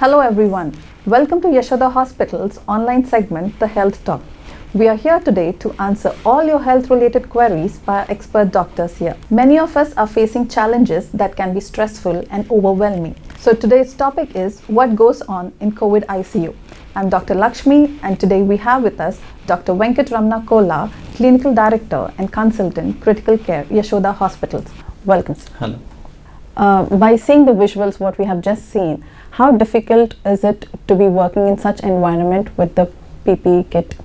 Hello everyone. Welcome to Yashoda Hospitals online segment, The Health Talk. We are here today to answer all your health related queries by our expert doctors here. Many of us are facing challenges that can be stressful and overwhelming. So today's topic is what goes on in COVID ICU. I'm Dr. Lakshmi and today we have with us Dr. Venkat Kola, Clinical Director and Consultant, Critical Care, Yashoda Hospitals. Welcome, sir. Hello. By seeing the visuals, what we have just seen, how difficult is it to be working in such environment with the PPE kit?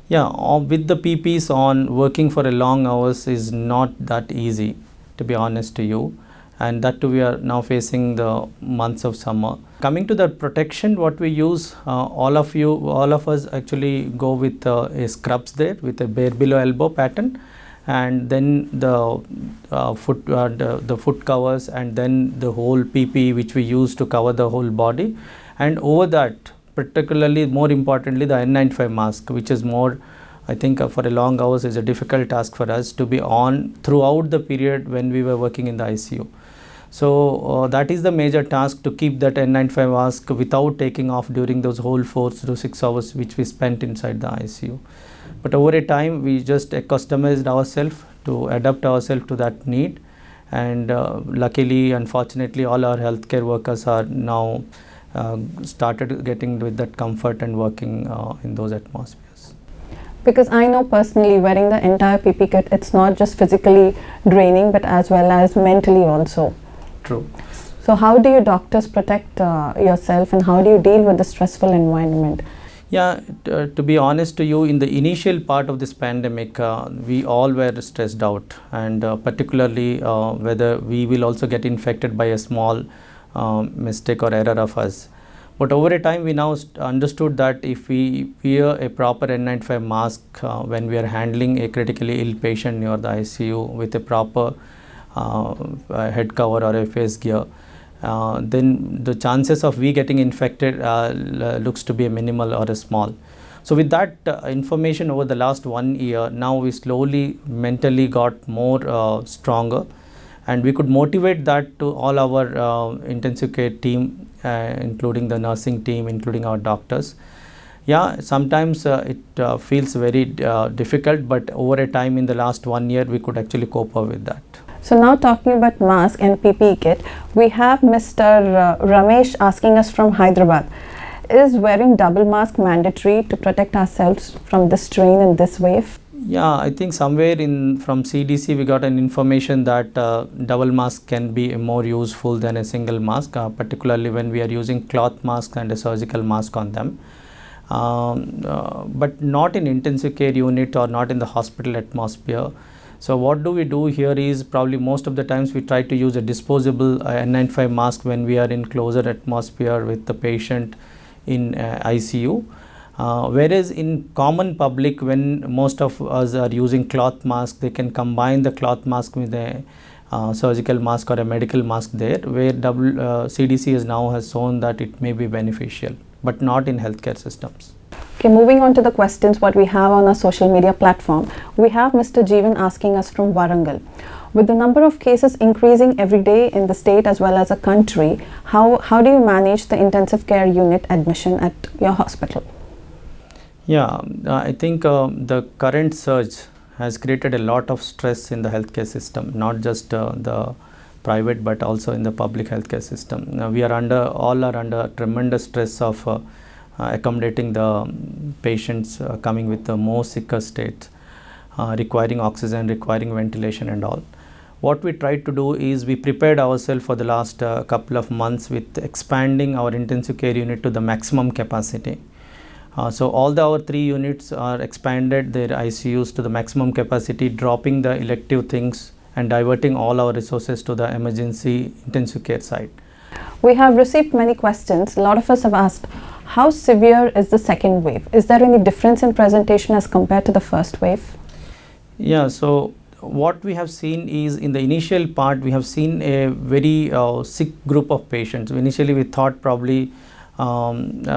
Yeah, with the PPs on, working for a long hours is not that easy, to be honest to you. And that too, we are now facing the months of summer. Coming to the protection, what we use, all of us actually go with a scrubs there with a bare below elbow pattern, and then the foot covers, and then the whole PPE which we use to cover the whole body, and over that, particularly more importantly, the N95 mask, which is more, I think for a long hours is a difficult task for us to be on throughout the period when we were working in the ICU. So that is the major task, to keep that N95 mask without taking off during those whole 4 to 6 hours which we spent inside the ICU. But over a time, we just customized ourselves to adapt ourselves to that need, and luckily, unfortunately, all our healthcare workers are now started getting with that comfort and working in those atmospheres. Because I know personally, wearing the entire PPE kit, it's not just physically draining, but as well as mentally also. True. So how do you doctors protect yourself, and how do you deal with the stressful environment? Yeah, to be honest to you, in the initial part of this pandemic, we all were stressed out, and particularly whether we will also get infected by a small mistake or error of us. But over a time, we now understood that if we wear a proper N95 mask when we are handling a critically ill patient near the ICU with a proper head cover or a face gear, then the chances of we getting infected looks to be a minimal or a small. So with that information over the last 1 year, now we slowly mentally got more stronger, and we could motivate that to all our intensive care team, including the nursing team, including our doctors. Yeah, sometimes it feels very difficult, but over a time in the last 1 year, we could actually cope up with that. So now talking about mask and PPE kit, we have Mr. Ramesh asking us from Hyderabad. Is wearing double mask mandatory to protect ourselves from this strain and this wave? Yeah, I think somewhere from CDC we got an information that double mask can be more useful than a single mask, particularly when we are using cloth mask and a surgical mask on them. But not in intensive care unit or not in the hospital atmosphere. So what do we do here is, probably most of the times we try to use a disposable N95 mask when we are in closer atmosphere with the patient in ICU. Whereas in common public, when most of us are using cloth mask, they can combine the cloth mask with a surgical mask or a medical mask there, where CDC has shown that it may be beneficial, but not in healthcare systems. Okay, moving on to the questions what we have on our social media platform. We have Mr. Jeevan asking us from Warangal. With the number of cases increasing every day in the state as well as a country, how do you manage the intensive care unit admission at your hospital? Yeah, I think the current surge has created a lot of stress in the healthcare system, not just the private but also in the public healthcare system. We are all under tremendous stress of accommodating the patients coming with the more sicker state, requiring oxygen, requiring ventilation and all. What we tried to do is, we prepared ourselves for the last couple of months with expanding our intensive care unit to the maximum capacity. So all our 3 units are expanded their ICUs to the maximum capacity, dropping the elective things and diverting all our resources to the emergency intensive care side. We have received many questions. A lot of us have asked, how severe is the second wave? Is there any difference in presentation as compared to the first wave? Yeah, so what we have seen is, in the initial part, we have seen a very sick group of patients. Initially, we thought probably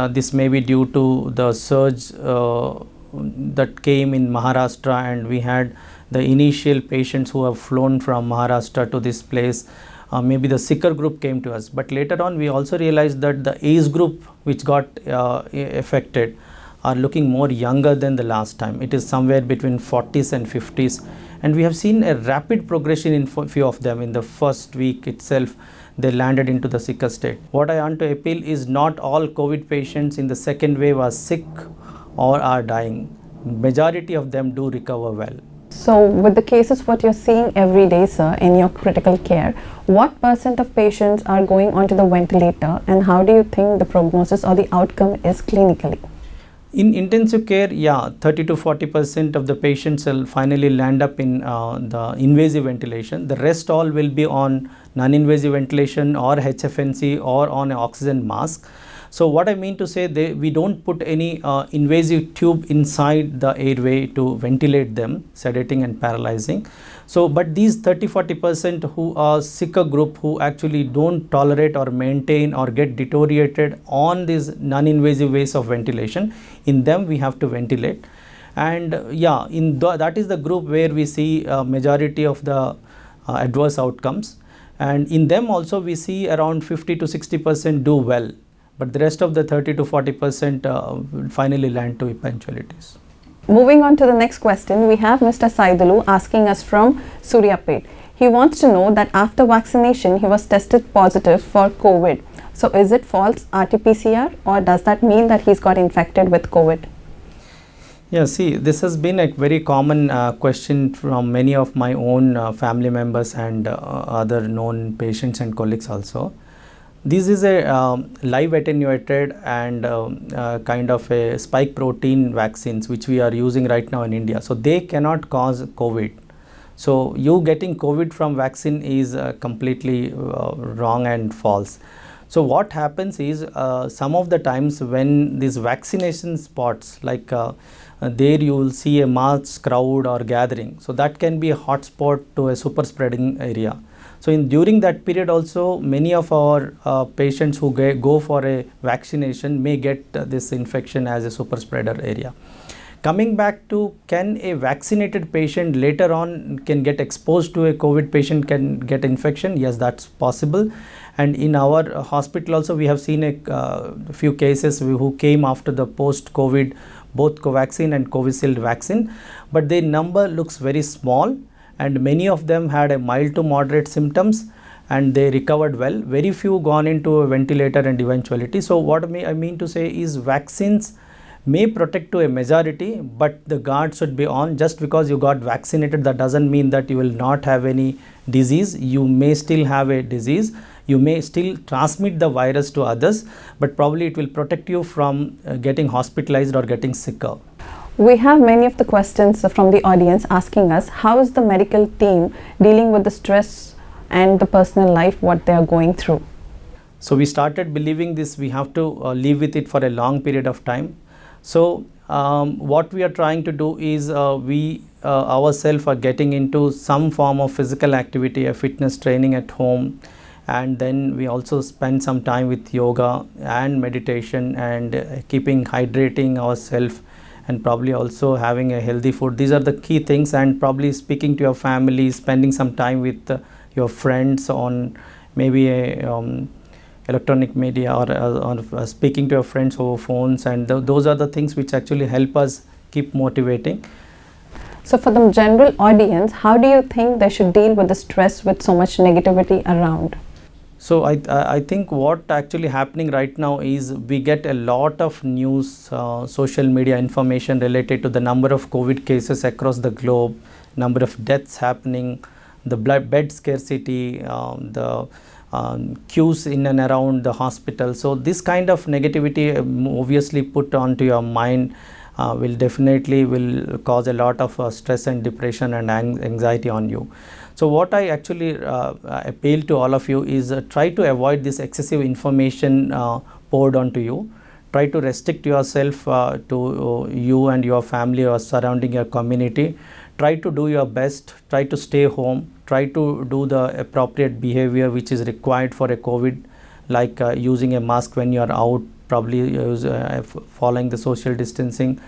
this may be due to the surge that came in Maharashtra, and we had the initial patients who have flown from Maharashtra to this place maybe the sicker group came to us. But later on we also realized that the age group which got affected are looking more younger than the last time. It is somewhere between 40s and 50s, and we have seen a rapid progression in few of them. In the first week itself they landed into the sicker state. What I want to appeal is not all COVID patients in the second wave are sick or are dying. Majority of them do recover well. So with the cases what you're seeing every day, sir, in your critical care, what percent of patients are going onto the ventilator, and how do you think the prognosis or the outcome is clinically? In intensive care, 30 to 40% of the patients will finally land up in the invasive ventilation. The rest all will be on non-invasive ventilation or HFNC or on an oxygen mask. So what I mean to say, we don't put any invasive tube inside the airway to ventilate them, sedating and paralyzing. So, but these 30-40% who are sicker group, who actually don't tolerate or maintain or get deteriorated on these non-invasive ways of ventilation, in them we have to ventilate. And that is the group where we see majority of the adverse outcomes. And in them also we see around 50 to 60% do well. But the rest of the 30 to 40% finally land to eventualities. Moving on to the next question, we have Mr. Saidalu asking us from Suryapet. He wants to know that after vaccination, he was tested positive for COVID. So is it false RT-PCR, or does that mean that he's got infected with COVID? Yeah, see, this has been a very common question from many of my own family members and other known patients and colleagues also. This is a live attenuated and kind of a spike protein vaccines which we are using right now in India. So they cannot cause COVID. So you getting COVID from vaccine is completely wrong and false. So what happens is some of the times when these vaccination spots, like there you will see a mass crowd or gathering. So that can be a hotspot to a super spreading area. So during that period also, many of our patients who go for a vaccination may get this infection as a super spreader area. Coming back to, can a vaccinated patient later on can get exposed to a COVID patient, can get infection? Yes, that's possible. And in our hospital also we have seen a few cases who came after the post-COVID, both Covaxin and Covishield vaccine, but their number looks very small. And many of them had a mild to moderate symptoms and they recovered well. Very few gone into a ventilator and eventuality. So what I mean to say is vaccines may protect to a majority, but the guard should be on. Just because you got vaccinated, that doesn't mean that you will not have any disease. You may still have a disease. You may still transmit the virus to others, but probably it will protect you from getting hospitalized or getting sicker. We have many of the questions from the audience asking us, how is the medical team dealing with the stress and the personal life, what they are going through? So we started believing this, we have to live with it for a long period of time. So what we are trying to do is we ourselves are getting into some form of physical activity, a fitness training at home, and then we also spend some time with yoga and meditation and keeping hydrating ourselves, and probably also having a healthy food. These are the key things, and probably speaking to your family, spending some time with your friends on maybe a electronic media, or speaking to your friends over phones, and those are the things which actually help us keep motivating. So for the general audience, how do you think they should deal with the stress with so much negativity around? So I think what actually happening right now is we get a lot of news, social media information related to the number of COVID cases across the globe, number of deaths happening, the bed scarcity, the queues in and around the hospital. So this kind of negativity obviously put onto your mind will definitely cause a lot of stress and depression and anxiety on you. So what I actually appeal to all of you is try to avoid this excessive information poured onto you. Try to restrict yourself to you and your family or surrounding your community. Try to do your best. Try to stay home. Try to do the appropriate behavior which is required for a COVID, like using a mask when you are out, probably following the social distancing,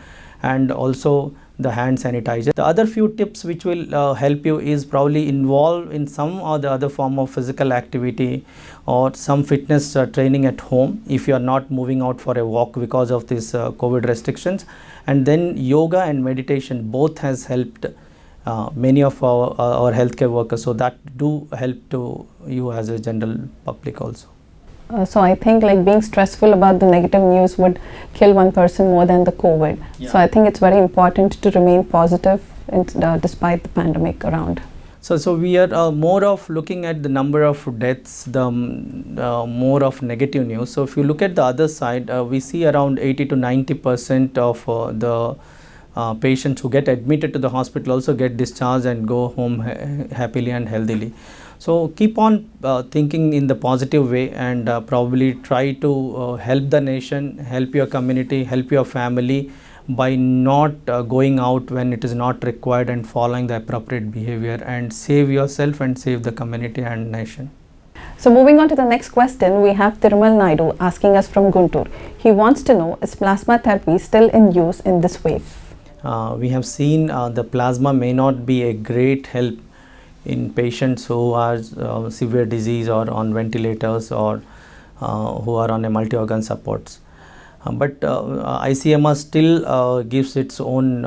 and also the hand sanitizer. The other few tips which will help you is probably involve in some or the other form of physical activity or some fitness training at home if you are not moving out for a walk because of this COVID restrictions. And then yoga and meditation both has helped many of our healthcare workers, so that do help to you as a general public also. So I think like being stressful about the negative news would kill one person more than the COVID. Yeah. So I think it's very important to remain positive despite the pandemic around. So we are more of looking at the number of deaths, the more of negative news. So if you look at the other side, we see around 80 to 90% of the patients who get admitted to the hospital also get discharged and go home happily and healthily. So keep on thinking in the positive way, and probably try to help the nation, help your community, help your family by not going out when it is not required and following the appropriate behavior, and save yourself and save the community and nation. So moving on to the next question, we have Thirumal Naidu asking us from Guntur. He wants to know, is plasma therapy still in use in this wave? We have seen the plasma may not be a great help in patients who are severe disease or on ventilators or who are on a multi-organ supports. But ICMR still gives its own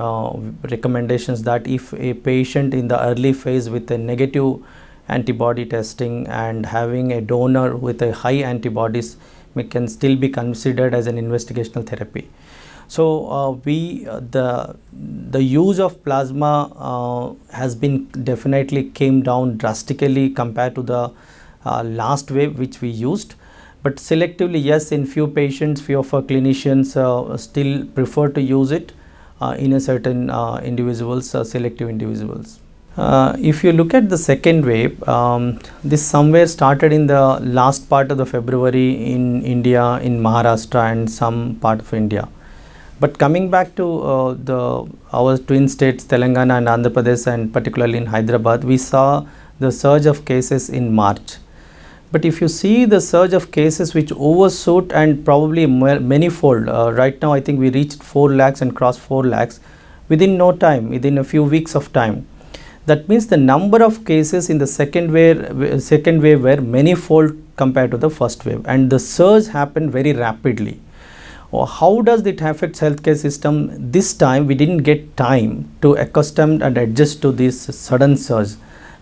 recommendations that if a patient in the early phase with a negative antibody testing and having a donor with a high antibodies can still be considered as an investigational therapy. So the use of plasma has been definitely came down drastically compared to the last wave which we used. But selectively, yes, in few patients, few of our clinicians still prefer to use it in a certain individuals, selective individuals. If you look at the second wave, this somewhere started in the last part of the February in India, in Maharashtra and some part of India. But coming back to our twin states, Telangana and Andhra Pradesh, and particularly in Hyderabad, we saw the surge of cases in March. But if you see the surge of cases which overshoot and probably manifold, right now I think we reached 4 lakhs and crossed 4 lakhs within no time, within a few weeks of time. That means the number of cases in the second wave were manifold compared to the first wave, and the surge happened very rapidly. How does it affect healthcare system? This time we didn't get time to accustom and adjust to this sudden surge.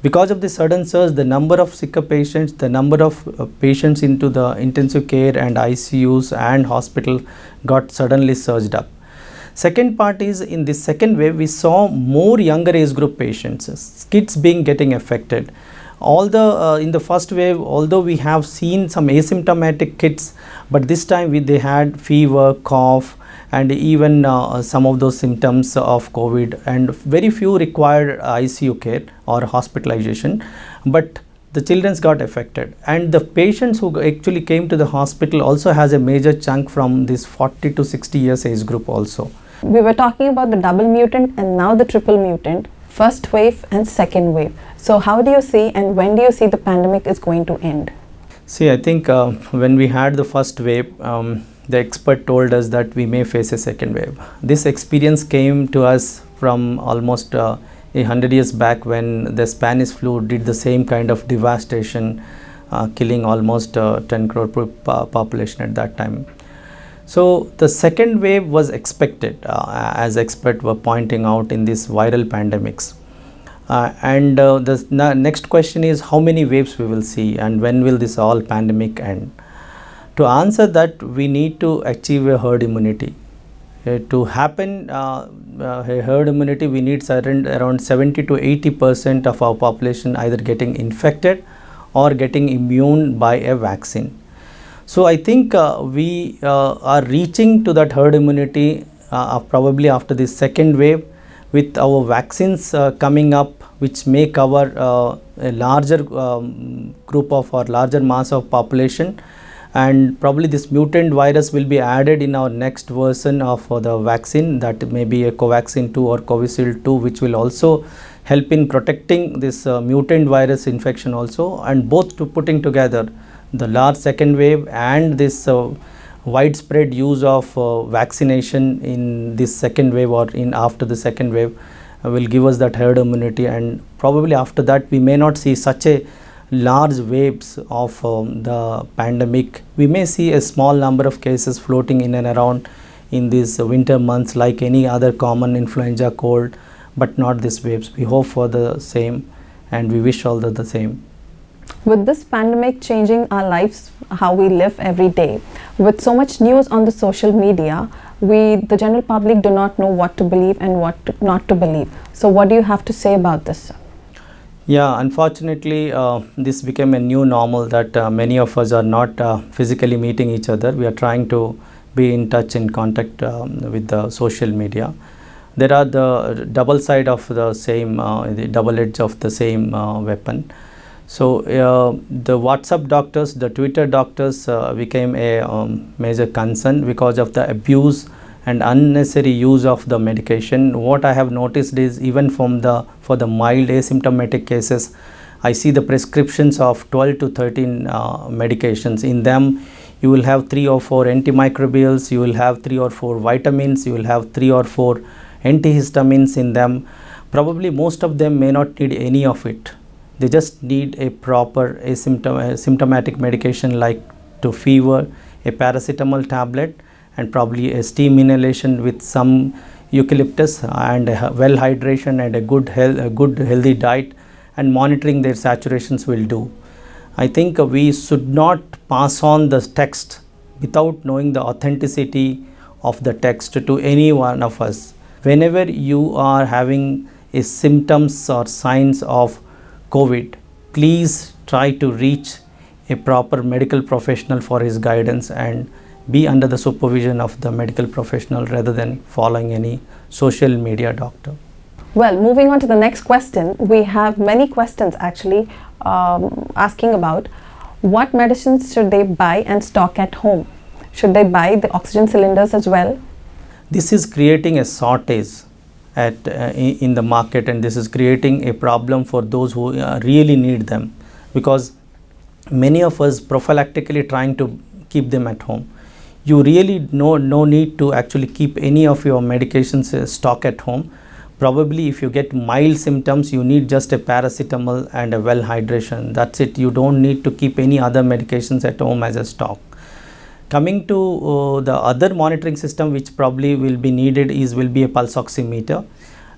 Because of the sudden surge, the number of sicker patients, the number of patients into the intensive care and ICUs and hospital got suddenly surged up. Second part is, in this second wave, we saw more younger age group patients, kids getting affected. In the first wave, although we have seen some asymptomatic kids, but this time they had fever, cough, and even some of those symptoms of COVID, and very few required ICU care or hospitalization, but the children got affected. And the patients who actually came to the hospital also has a major chunk from this 40 to 60 years age group also. We were talking about the double mutant and now the triple mutant, first wave and second wave. So how do you see and when do you see the pandemic is going to end? See, I think when we had the first wave, the expert told us that we may face a second wave. This experience came to us from almost 100 years back when the Spanish flu did the same kind of devastation, killing almost 10 crore population at that time. So the second wave was expected, as experts were pointing out in these viral pandemics. The next question is how many waves we will see and when will this all pandemic end? To answer that, we need to achieve a herd immunity. To happen a herd immunity, we need around 70 to 80% of our population either getting infected or getting immune by a vaccine. So I think we are reaching to that herd immunity probably after this second wave, with our vaccines coming up, which may cover a larger group of or larger mass of population, and probably this mutant virus will be added in our next version of the vaccine, that may be a Covaxin 2 or Covishield 2, which will also help in protecting this mutant virus infection also, and both to putting together the large second wave and this widespread use of vaccination in this second wave or in after the second wave will give us that herd immunity, and probably after that we may not see such a large waves of the pandemic. We may see a small number of cases floating in and around in these winter months like any other common influenza cold, but not these waves. We hope for the same, and we wish all the same. With this pandemic changing our lives, how we live every day, with so much news on the social media, the general public, do not know what to believe and what not to believe. So what do you have to say about this, sir? Yeah, unfortunately, this became a new normal that many of us are not physically meeting each other. We are trying to be in touch, in contact with the social media. There are the double side of the same, the double edge of the same weapon. So the WhatsApp doctors, the Twitter doctors became a major concern because of the abuse and unnecessary use of the medication. What I have noticed is even for the mild asymptomatic cases, I see the prescriptions of 12 to 13 medications. In them, you will have 3 or 4 antimicrobials, you will have 3 or 4 vitamins, you will have 3 or 4 antihistamines in them. Probably most of them may not need any of it. They just need a proper symptomatic medication like to fever, a paracetamol tablet, and probably a steam inhalation with some eucalyptus, and well hydration and a good healthy diet, and monitoring their saturations will do. I think we should not pass on the text without knowing the authenticity of the text to any one of us. Whenever you are having a symptoms or signs of COVID, please try to reach a proper medical professional for his guidance and be under the supervision of the medical professional rather than following any social media doctor. Well, moving on to the next question, we have many questions actually asking about what medicines should they buy and stock at home? Should they buy the oxygen cylinders as well? This is creating a shortage in the market, and this is creating a problem for those who really need them, because many of us prophylactically trying to keep them at home. You really no need to actually keep any of your medications stock at home. Probably if you get mild symptoms, you need just a paracetamol and a well hydration. That's it. You don't need to keep any other medications at home as a stock. Coming to the other monitoring system which probably will be needed will be a pulse oximeter,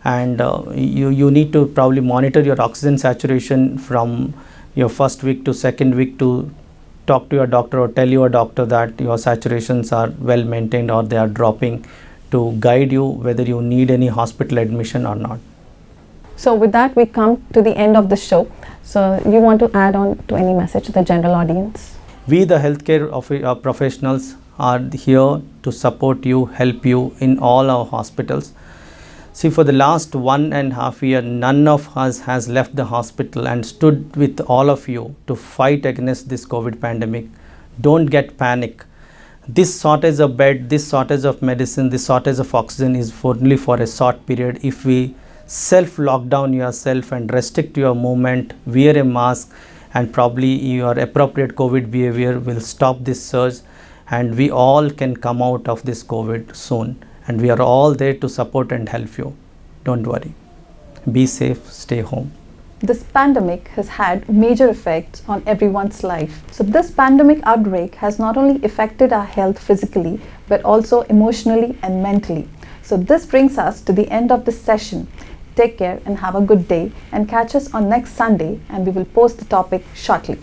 and you need to probably monitor your oxygen saturation from your first week to second week, to talk to your doctor or tell your doctor that your saturations are well maintained or they are dropping, to guide you whether you need any hospital admission or not. So with that, we come to the end of the show. So you want to add on to any message to the general audience? We, the healthcare professionals, are here to support you, help you in all our hospitals. See, for the last 1.5 years, none of us has left the hospital and stood with all of you to fight against this COVID pandemic. Don't get panic. This shortage of bed, this shortage of medicine, this shortage of oxygen is only for a short period. If we self-lock down yourself and restrict your movement, wear a mask, and probably your appropriate COVID behavior will stop this surge, and we all can come out of this COVID soon. And we are all there to support and help you. Don't worry. Be safe, stay home. This pandemic has had major effects on everyone's life. So this pandemic outbreak has not only affected our health physically, but also emotionally and mentally. So this brings us to the end of this session. Take care and have a good day, and catch us on next Sunday, and we will post the topic shortly.